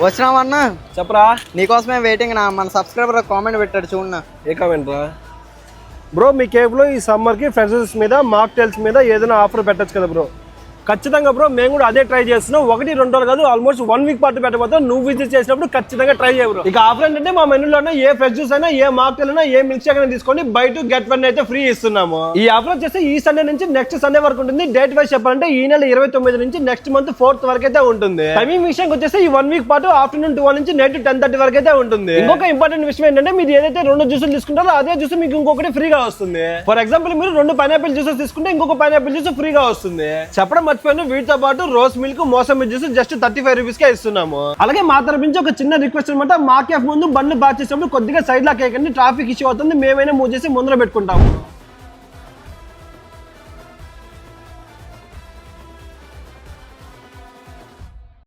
వచ్చినావన్నా చెప్పరా నీకోసమే వెయిటింగ్ నా. మన సబ్స్క్రైబర్ కామెంట్ పెట్టాడు చూడన్నా. ఏ కామెంట్ రా బ్రో? మీ కేఫ్లో ఈ సమ్మర్కి ఫ్రెషర్స్ మీద మాక్టైల్స్ మీద ఏదైనా ఆఫర్ పెట్టచ్చు కదా బ్రో? ఖచ్చితంగా బ్రో, మేము కూడా అదే ట్రై చేస్తున్నాం. 1-2 రోజులు కాదు, ఆల్మోస్ట్ 1 వీక్ పాటు పెట్టబోతాం. నువ్వు విజిట్ చేసినప్పుడు ఖచ్చితంగా ట్రై చేయరు. ఇక ఆఫర్ ఏంటంటే మా మెనూలోనే ఏ ఫ్రెష్ జ్యూస్ అయినా, ఏ మాక్టైల్ అయినా, ఏ మిల్క్ షేక్ అయినా తీసుకోండి, బై 2 get 1 అయితే ఫ్రీ ఇస్తున్నాము. ఈ ఆఫర్ వచ్చేసి ఈ సండే నుంచి నెక్స్ట్ సండే వరకు ఉంటుంది. డేట్ వైజ్ చెప్పాలంటే ఈ నెల 29 నుంచి నెక్స్ట్ మంత్ 4th వరకు అయితే ఉంటుంది. టైమింగ్ విషయానికి వచ్చేసి ఈ 1 వీక్ పాటు ఆఫ్టర్నూన్ 12 నుంచి నైట్ 10:30 వరకు అయితే ఉంటుంది. ఇంకొక ఇంపార్టెంట్ విషయం ఏంటంటే మీరు ఏదైతే 2 జ్యూసులు తీసుకుంటారో అదే జ్యూస్ మీకు ఇంకొకటి ఫ్రీగా వస్తుంది. ఫర్ ఎగ్జాంపుల్ మీరు 2 పైనాపిల్ జ్యూసెస్ తీసుకుంటే ఇంకొక పైనాపిల్ జ్యూస్ ఫ్రీగా వస్తుంది. చెప్పడం మర్చిపోయాను, వీటితో పాటు rose milk, mosambi juice just 35 rupees కే ఇస్తున్నాము. అలాగే మా తరపు నుంచి ఒక చిన్న రిక్వెస్ట్ అనమాట, మా కేఫ్ ముందు బండ్లు పార్క్ చేసినప్పుడు కొద్దిగా సైడ్ లాక్ అయ్యకండి, ట్రాఫిక్ ఇష్యూ అవుతుంది. మేమైనా మూవ్ చేసి ముందర పెట్టుకుంటాము.